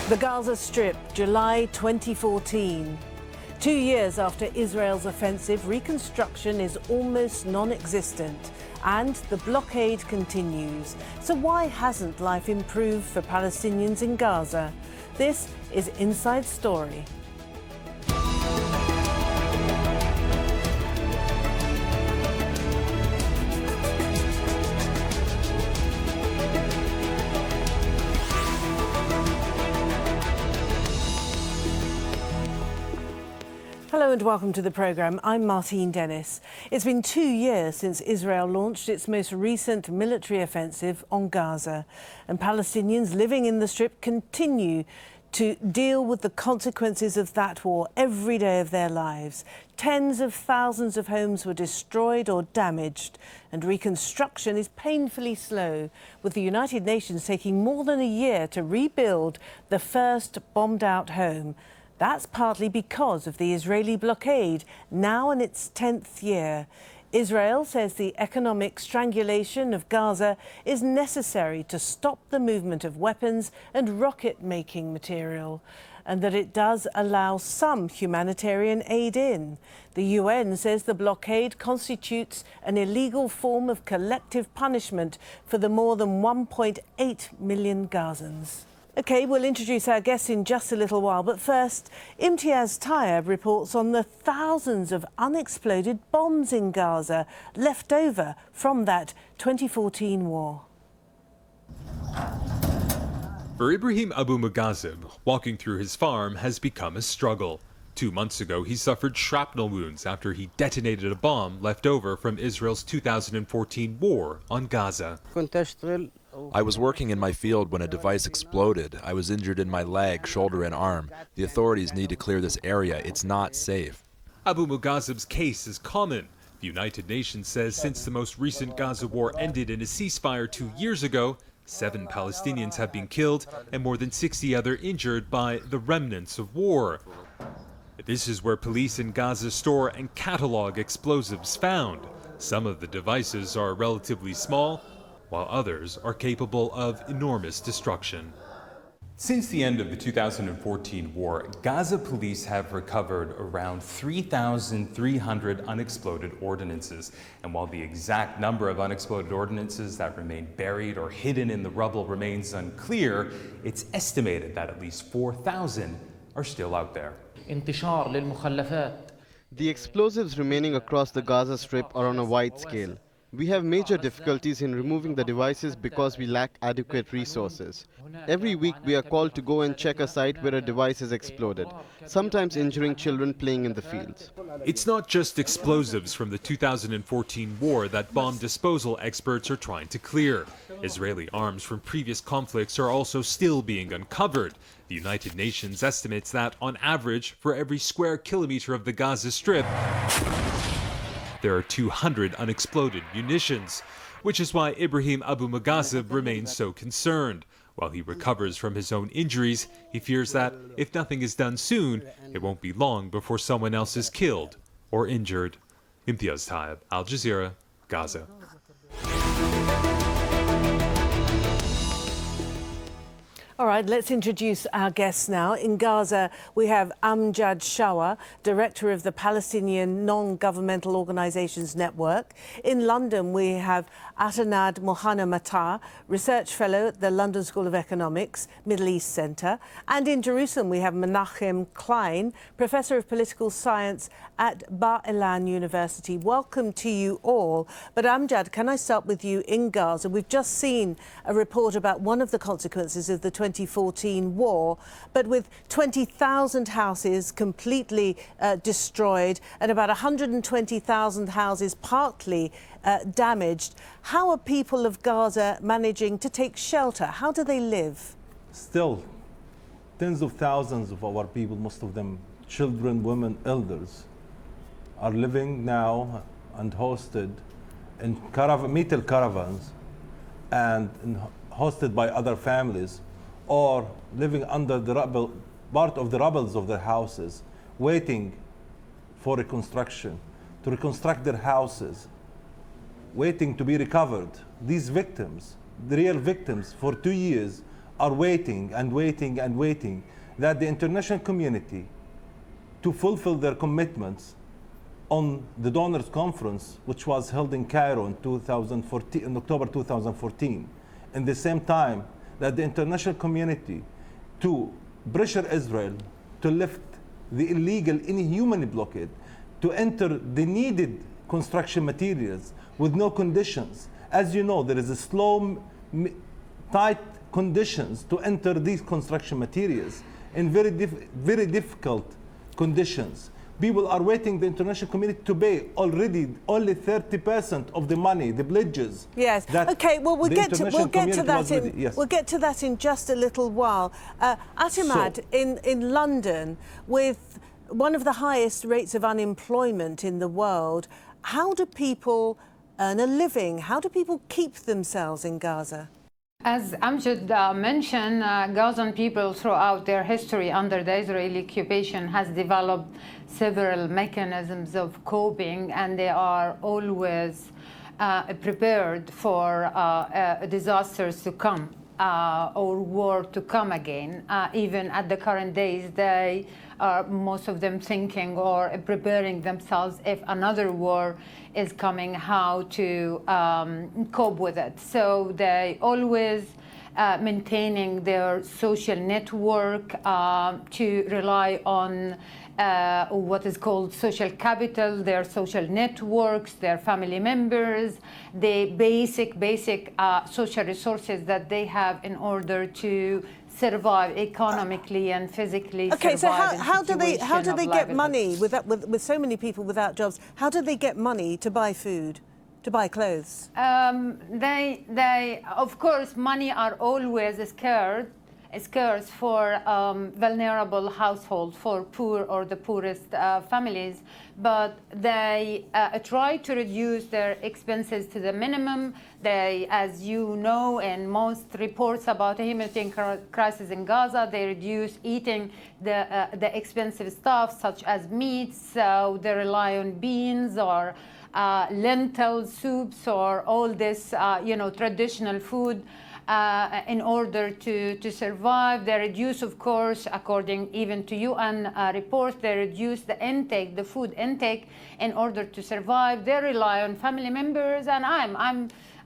The Gaza Strip, July 2014. 2 years after Israel's offensive, reconstruction is almost non-existent and the blockade continues. So why hasn't life improved for Palestinians in Gaza? This is Inside Story. Hello and welcome to the programme. I'm Martine. It's been 2 years since Israel launched its most recent military offensive on Gaza, and Palestinians living in the Strip continue to deal with the consequences of that war every day of their lives. Tens of thousands of homes were destroyed or damaged, and reconstruction is painfully slow, with the United Nations taking more than a year to rebuild the first bombed-out home. That's partly because of the Israeli blockade, now in its 10th year. Israel says the economic strangulation of Gaza is necessary to stop the movement of weapons and rocket-making material, and that it does allow some humanitarian aid in. The UN says the blockade constitutes an illegal form of collective punishment for the more than 1.8 million Gazans. OK, we'll introduce our guests in just a little while, but first, Imtiaz Tayyab reports on the thousands of unexploded bombs in Gaza left over from that 2014 war. For Ibrahim Abu Mughazib, walking through his farm has become a struggle. 2 months ago, he suffered shrapnel wounds after he detonated a bomb left over from Israel's 2014 war on Gaza. I was working in my field when a device exploded. I was injured in my leg, shoulder, and arm. The authorities need to clear this area. It's not safe. Abu Mughazib's case is common. The United Nations says since the most recent Gaza war ended in a ceasefire 2 years ago, 7 Palestinians have been killed and more than 60 others injured by the remnants of war. This is where police in Gaza store and catalog explosives found. Some of the devices are relatively small, while others are capable of enormous destruction. Since the end of the 2014 war, Gaza police have recovered around 3,300 unexploded ordnances. And while the exact number of unexploded ordnances that remain buried or hidden in the rubble remains unclear, it's estimated that at least 4,000 are still out there. The explosives remaining across the Gaza Strip are on a wide scale. We have major difficulties in removing the devices because we lack adequate resources. Every week we are called to go and check a site where a device has exploded, sometimes injuring children playing in the fields. It's not just explosives from the 2014 war that bomb disposal experts are trying to clear. Israeli arms from previous conflicts are also still being uncovered. The United Nations estimates that, on average, for every square kilometer of the Gaza Strip, there are 200 unexploded munitions, which is why Ibrahim Abu Mughazib remains so concerned. While he recovers from his own injuries, he fears that if nothing is done soon, it won't be long before someone else is killed or injured. Imtiaz Tayyab, Al Jazeera, Gaza. All right, let's introduce our guests now. In Gaza, we have Amjad Shawa, Director of the Palestinian Non-Governmental Organizations Network. In London, we have Aitemad Muhanna-Matar, Research Fellow at the London School of Economics, Middle East Centre. And in Jerusalem, we have Menachem Klein, Professor of Political Science at Bar-Ilan University. Welcome to you all. But Amjad, can I start with you in Gaza? We've just seen a report about one of the consequences of the 2014 war, but with 20,000 houses completely destroyed and about 120,000 houses partly damaged, how are people of Gaza managing to take shelter? How do they live? Still, tens of thousands of our people, most of them children, women, elders, are living now and hosted in metal caravans and hosted by other families, or living under the rubble, part of the rubbles of their houses, waiting for reconstruction, to reconstruct their houses, waiting to be recovered. These victims, the real victims, for 2 years are waiting and waiting and waiting that the international community to fulfill their commitments on the donors conference, which was held in Cairo in October 2014, in the same time that the international community to pressure Israel to lift the illegal, inhuman blockade, to enter the needed construction materials with no conditions. As you know, there is a slow, tight conditions to enter these construction materials in very difficult conditions. People are waiting the international community to pay already only 30% of the money, the pledges. Yes. Okay. Well, we'll get to that. We'll get to that in just a little while. Aitemad, in London, with one of the highest rates of unemployment in the world, how do people earn a living? How do people keep themselves in Gaza? As Amjad mentioned, Gazan people throughout their history under the Israeli occupation has developed several mechanisms of coping, and they are always prepared for disasters to come or war to come again. Even at the current days, they are most of them thinking or preparing themselves if another war is coming, how to cope with it. So they always maintaining their social network to rely on what is called social capital, their social networks, their family members, the basic social resources that they have in order to survive economically and physically. Okay, so how do they get money with so many people without jobs? How do they get money to buy food, to buy clothes? They of course, money are always scarce for vulnerable households, for poor or the poorest families, but they try to reduce their expenses to the minimum. They, as you know, in most reports about the humanitarian crisis in Gaza, they reduce eating the expensive stuff such as meats, so they rely on beans or lentil soups or all this traditional food in order to survive. They reduce, of course, according even to UN reports, they reduce the food intake in order to survive. They rely on family members, and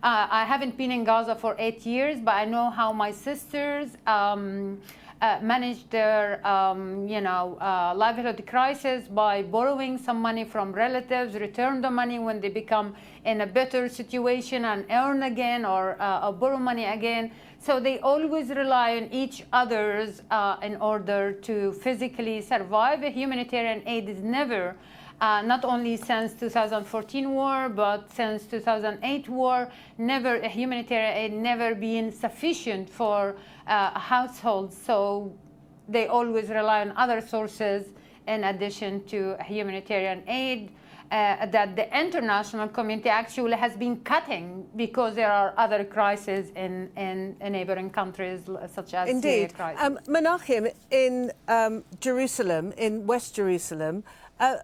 I haven't been in Gaza for 8 years, but I know how my sisters manage their livelihood crisis by borrowing some money from relatives, return the money when they become in a better situation and earn again or borrow money again. So they always rely on each other's in order to physically survive. Humanitarian aid is never, not only since 2014 war, but since 2008 war, humanitarian aid never been sufficient for households. So they always rely on other sources in addition to humanitarian aid that the international community actually has been cutting because there are other crises in neighboring countries such as Syria crisis. Menachem, in Jerusalem, in West Jerusalem,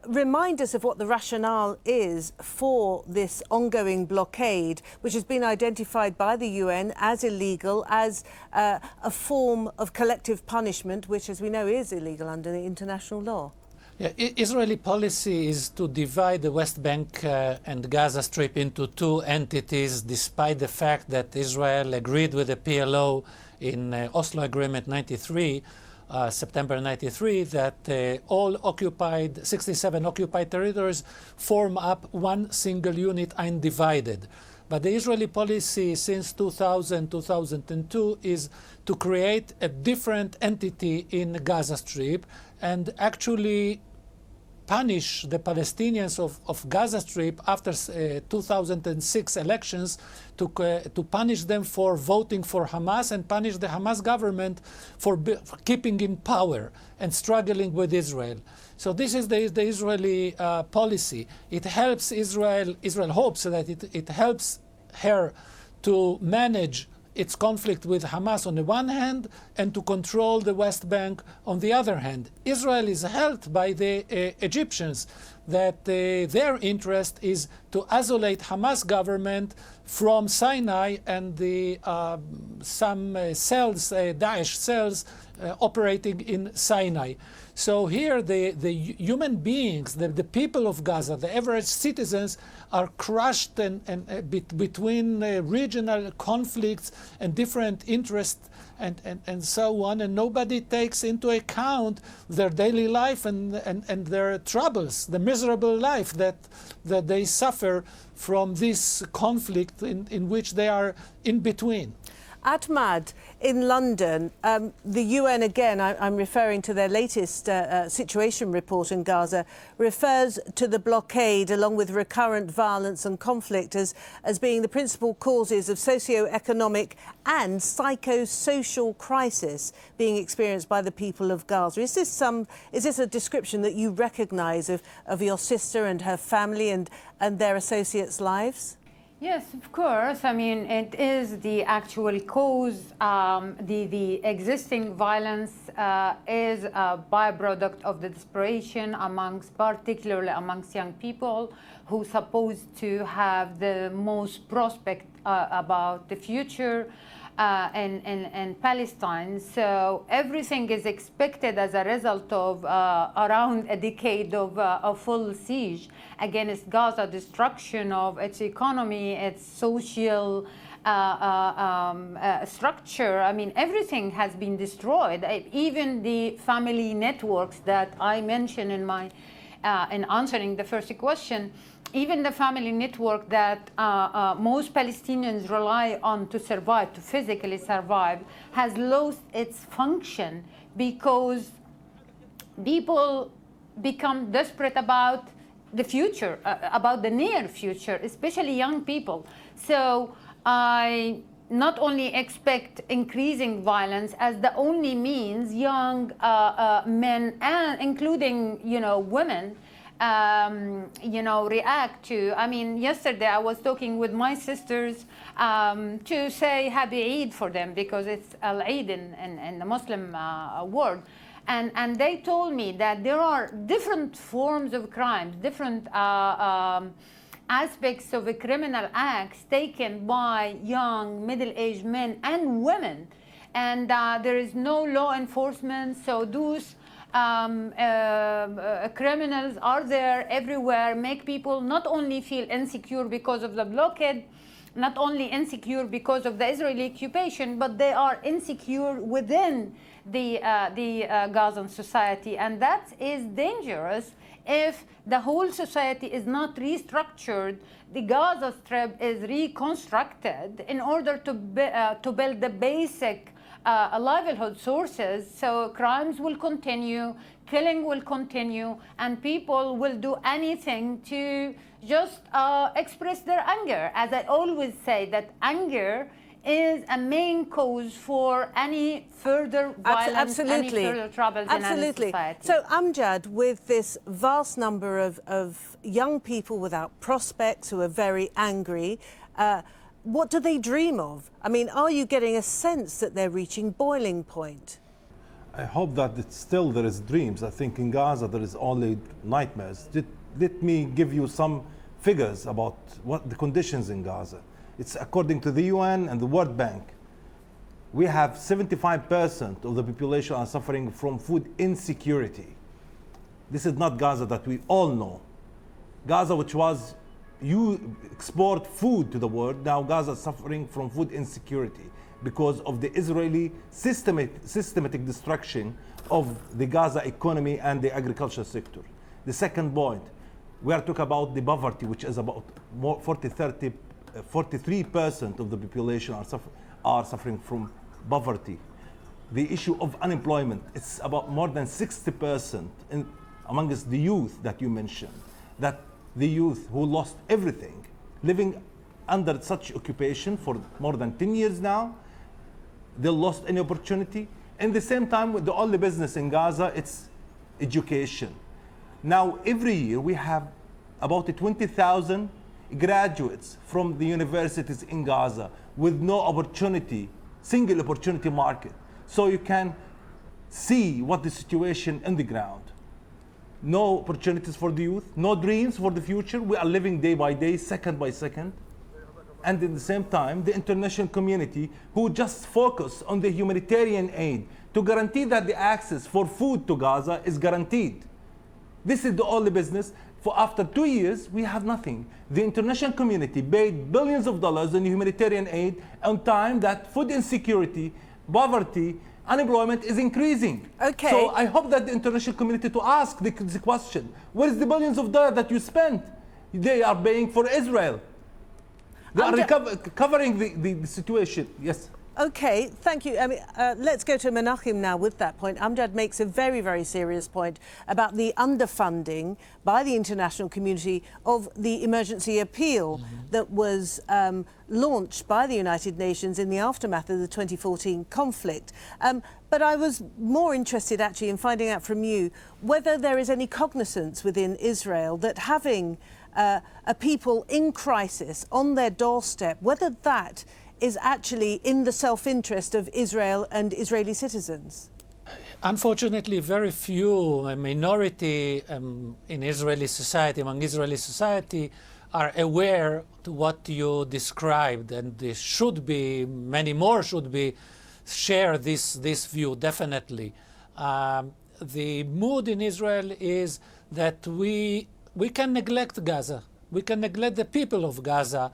remind us of what the rationale is for this ongoing blockade, which has been identified by the UN as illegal, as a form of collective punishment, which, as we know, is illegal under the international law. Yeah, Israeli policy is to divide the West Bank and Gaza Strip into two entities, despite the fact that Israel agreed with the PLO in Oslo Agreement 93, September 93, that all 67 occupied territories form up one single unit undivided. But the Israeli policy since 2002 is to create a different entity in Gaza Strip and actually punish the Palestinians of Gaza Strip after 2006 elections, to punish them for voting for Hamas and punish the Hamas government for keeping in power and struggling with Israel. So this is the Israeli policy. It helps Israel. Israel hopes that it helps her to manage its conflict with Hamas on the one hand and to control the West Bank on the other hand. Israel is helped by the Egyptians that their interest is to isolate Hamas government from Sinai and the some cells, Daesh cells, operating in Sinai. So here the human beings, the people of Gaza, the average citizens, are crushed between regional conflicts and different interests and so on, and nobody takes into account their daily life and their troubles, the miserable life that they suffer from this conflict in which they are in between. Aitemad, in London, the UN, again, I'm referring to their latest situation report in Gaza, refers to the blockade along with recurrent violence and conflict as being the principal causes of socio-economic and psychosocial crisis being experienced by the people of Gaza. Is this a description that you recognise of your sister and her family and their associates' lives? Yes, of course. I mean, it is the actual cause. The existing violence is a byproduct of the desperation particularly amongst young people who are supposed to have the most prospect about the future in Palestine. So everything is expected as a result of around a decade of a full siege against Gaza, destruction of its economy, its social structure. I mean, everything has been destroyed. Even the family networks that I mentioned in my in answering the first question, even the family network that most Palestinians rely on to survive, to physically survive, has lost its function because people become desperate about the future, about the near future, especially young people. So I not only expect increasing violence as the only means young men, and including, women, react to. I mean, yesterday I was talking with my sisters to say Happy Eid for them because it's Al-Eid in the Muslim world. And they told me that there are different forms of crimes, different aspects of criminal acts taken by young, middle-aged men and women. And there is no law enforcement, so those criminals are there everywhere, make people not only feel insecure because of the blockade, not only insecure because of the Israeli occupation, but they are insecure within the Gazan society. And that is dangerous if the whole society is not restructured, the Gaza Strip is reconstructed in order to build the basic livelihood sources. So crimes will continue, killing will continue, and people will do anything to just express their anger. As I always say, that anger is a main cause for any further violence, any further troubles in any society. So Amjad, with this vast number of young people without prospects who are very angry, what do they dream of? I mean, are you getting a sense that they're reaching boiling point? I hope that still there is dreams. I think in Gaza there is only nightmares. Let me give you some figures about what the conditions in Gaza. It's according to the UN and the World Bank. We have 75% of the population are suffering from food insecurity. This is not Gaza that we all know. Gaza, which was, you export food to the world, now Gaza is suffering from food insecurity because of the Israeli systematic destruction of the Gaza economy and the agriculture sector. The second point, we are talking about the poverty, which is about 43% of the population are suffering from poverty. The issue of unemployment, it's about more than 60% amongst the youth that you mentioned, that the youth who lost everything, living under such occupation for more than 10 years now, they lost any opportunity. In the same time, the only business in Gaza, it's education. Now, every year we have about 20,000 graduates from the universities in Gaza with no opportunity, single opportunity market. So you can see what the situation in the ground. no opportunities for the youth, no dreams for the future. We are living day by day, second by second. And at the same time, the international community who just focus on the humanitarian aid to guarantee that the access for food to Gaza is guaranteed. This is the only business. For after 2 years, we have nothing. The international community paid billions of dollars in humanitarian aid on time that food insecurity, poverty, unemployment is increasing. Okay. So I hope that the international community to ask the question, where is the billions of dollars that you spent? They are paying for Israel. They are covering the situation. Yes. Okay, thank you. I mean, let's go to Menachem now with that point. Amjad makes a very, very serious point about the underfunding by the international community of the emergency appeal that was launched by the United Nations in the aftermath of the 2014 conflict. But I was more interested actually in finding out from you whether there is any cognizance within Israel that having a people in crisis on their doorstep, whether that is actually in the self-interest of Israel and Israeli citizens? Unfortunately, very few, a minority in Israeli society, among Israeli society, are aware to what you described, and there should be, many more should be, share this view, definitely. The mood in Israel is that we can neglect Gaza. We can neglect the people of Gaza.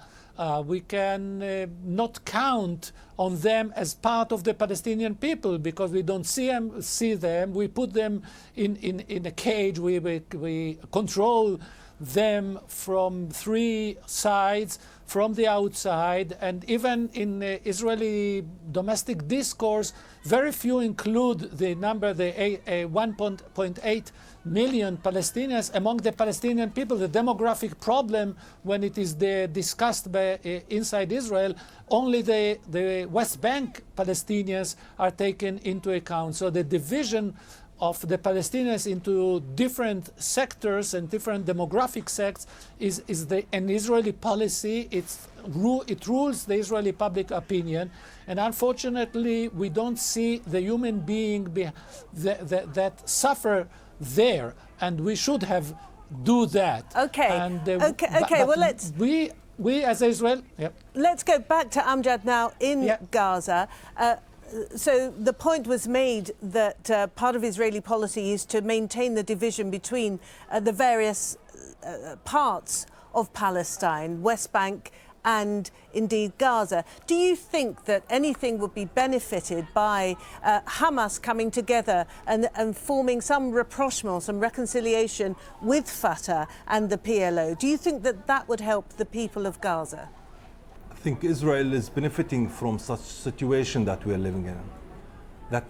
We can not count on them as part of the Palestinian people because we don't see them. We put them in a cage. We control them from three sides, from the outside, and even in Israeli domestic discourse, very few include the number, the 1.8 million Palestinians among the Palestinian people. The demographic problem, when it is discussed inside Israel, only the West Bank Palestinians are taken into account. So the division of the Palestinians into different sectors and different demographic sects is an Israeli policy. It rules the Israeli public opinion, and unfortunately we don't see the human being that suffer there, and we should have do that. Okay. And, okay. Well, let's we as Israel. Yep. Let's go back to Amjad now in Gaza. So the point was made that part of Israeli policy is to maintain the division between the various parts of Palestine, West Bank and indeed Gaza. Do you think that anything would be benefited by Hamas coming together and forming some rapprochement, some reconciliation with Fatah and the PLO? Do you think that that would help the people of Gaza? I think Israel is benefiting from such situation that we are living in. That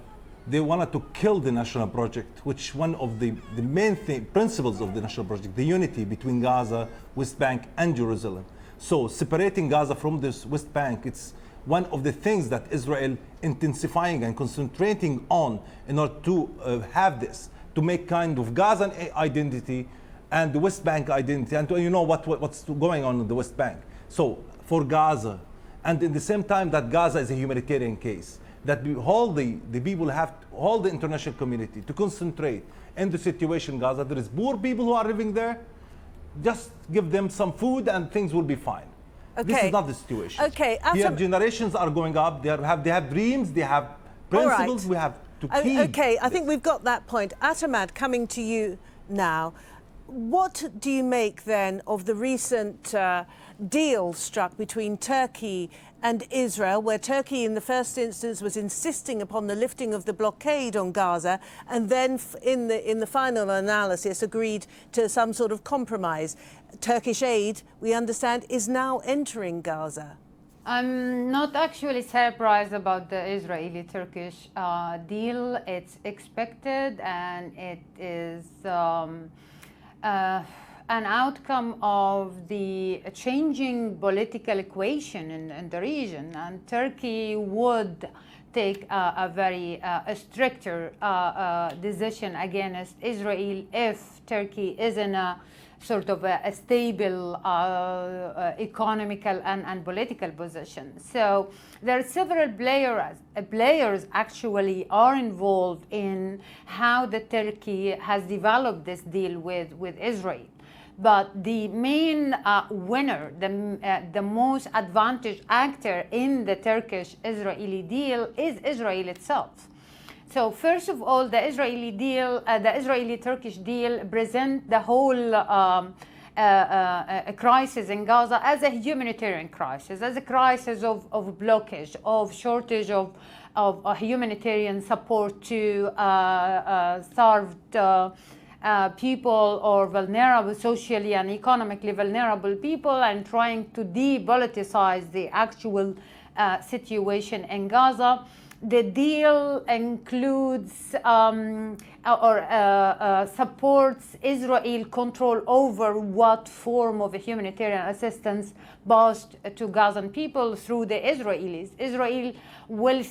they wanted to kill the national project, which one of the main principles of the national project, the unity between Gaza, West Bank and Jerusalem. So separating Gaza from this West Bank, it's one of the things that Israel intensifying and concentrating on in order to have this, to make kind of Gazan identity and the West Bank identity, and you know what's going on in the West Bank. So for Gaza, and in the same time that Gaza is a humanitarian case, that all the people have, all the international community to concentrate in the situation in Gaza. There is poor people who are living there. Just give them some food and things will be fine. Okay. This is not the situation. Okay. Here generations are going up. They have dreams. They have principles. Right. We have to keep. Okay. I think we've got that point. Aitemad, coming to you now. What do you make then of the recent deal struck between Turkey and Israel, where Turkey in the first instance was insisting upon the lifting of the blockade on Gaza, and then in the final analysis agreed to some sort of compromise? Turkish aid, we understand, is now entering Gaza. I'm not actually surprised about the Israeli-Turkish deal. It's expected, and it is an outcome of the changing political equation in the region, and Turkey would take a very stricter decision against Israel if Turkey is in a sort of a stable economical and political position. So there are several players actually are involved in how the Turkey has developed this deal with Israel. But the main winner, the most advantaged actor in the Turkish-Israeli deal is Israel itself. So first of all, the Israeli deal, the Israeli-Turkish deal present the whole crisis in Gaza as a humanitarian crisis, as a crisis of blockage, of shortage of humanitarian support to starved people or vulnerable, socially and economically vulnerable people, and trying to depoliticize the actual situation in Gaza. The deal includes supports Israel control over what form of humanitarian assistance passed to Gazan people through the Israelis. Israel will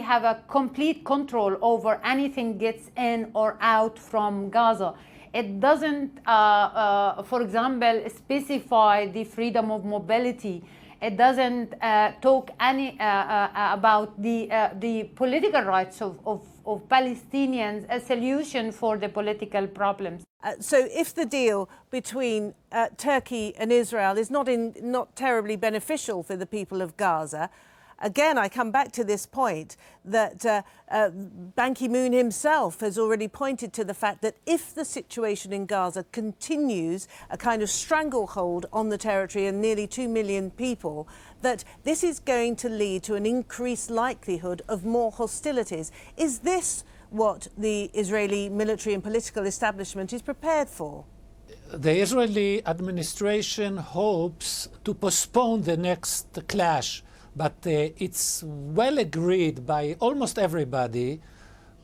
have a complete control over anything gets in or out from Gaza. It doesn't, for example, specify the freedom of mobility. It doesn't talk about the political rights of Palestinians, a solution for the political problems. So if the deal between Turkey and Israel is not terribly beneficial for the people of Gaza, again, I come back to this point that Ban Ki-moon himself has already pointed to the fact that if the situation in Gaza continues a kind of stranglehold on the territory and nearly 2 million people, that this is going to lead to an increased likelihood of more hostilities. Is this what the Israeli military and political establishment is prepared for? The Israeli administration hopes to postpone the next clash, but it's well agreed by almost everybody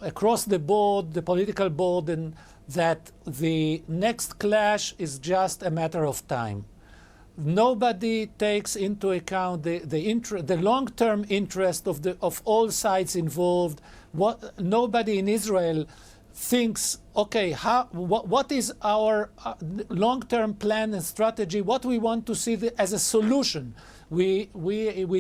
across the board, the political board, and that the next clash is just a matter of time. Nobody takes into account the long-term interest of all sides involved. Nobody in Israel thinks, okay, what is our long-term plan and strategy? What we want to see as a solution? We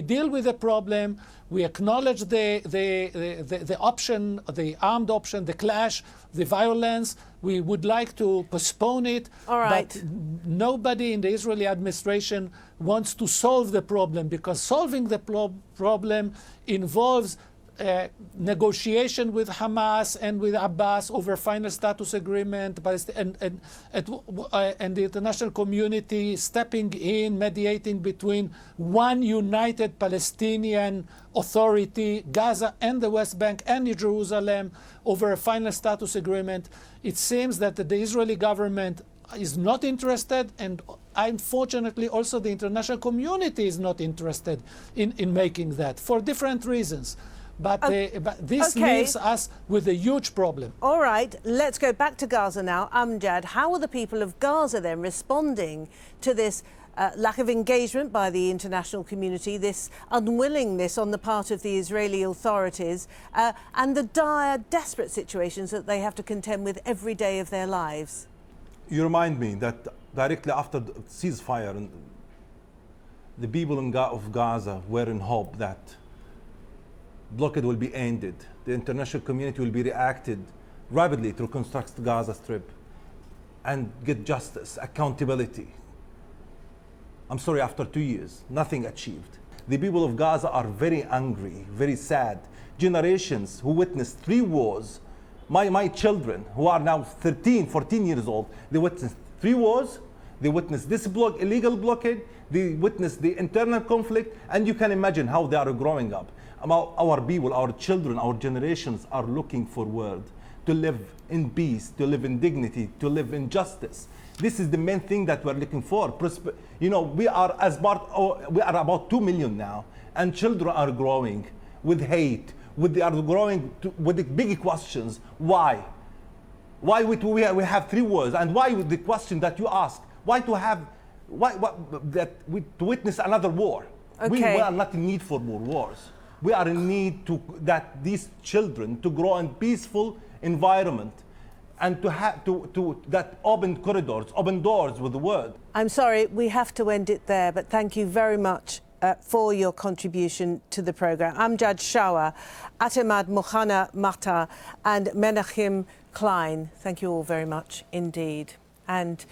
deal with the problem. We acknowledge the option, the armed option, the clash, the violence. We would like to postpone it. All right. But nobody in the Israeli administration wants to solve the problem, because solving the problem involves negotiation with Hamas and with Abbas over final status agreement, and the international community stepping in, mediating between one united Palestinian Authority, Gaza and the West Bank and Jerusalem, over a final status agreement. It seems that the Israeli government is not interested, and unfortunately also the international community is not interested in making that for different reasons. But this leaves us with a huge problem. All right, let's go back to Gaza now. Amjad, how are the people of Gaza then responding to this lack of engagement by the international community, this unwillingness on the part of the Israeli authorities, and the dire, desperate situations that they have to contend with every day of their lives? You remind me that directly after the ceasefire, the people of Gaza were in hope that blockade will be ended. The international community will be reacted rapidly to reconstruct the Gaza Strip and get justice, accountability. I'm sorry, after 2 years, nothing achieved. The people of Gaza are very angry, very sad. Generations who witnessed 3 wars, my children who are now 13, 14 years old, they witnessed 3 wars, they witnessed this illegal blockade, they witnessed the internal conflict, and you can imagine how they are growing up. Our people, our children, our generations are looking forward to live in peace, to live in dignity, to live in justice. This is the main thing that we're looking for. You know, we are about 2 million now, and children are growing with hate, with the big questions. Why? Why we have 3 wars, and why the question that you ask? Why to witness another war? Okay. We are not in need for more wars. We are in need that these children to grow in peaceful environment, and to that open corridors, open doors with the word. I'm sorry, we have to end it there, but thank you very much for your contribution to the programme. Amjad, Shawa, Aitemad, Muhanna-Matar and Menachem, Klein. Thank you all very much indeed. And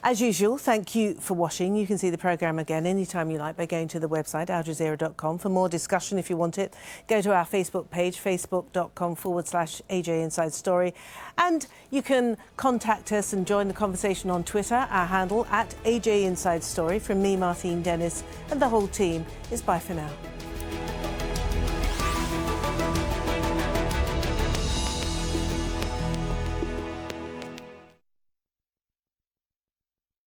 as usual, thank you for watching. You can see the programme again anytime you like by going to the website, aljazeera.com. For more discussion, if you want it, go to our Facebook page, facebook.com/AJ Inside Story. And you can contact us and join the conversation on Twitter. Our handle @AJ Inside Story. From me, Martine Dennis, and the whole team is bye for now.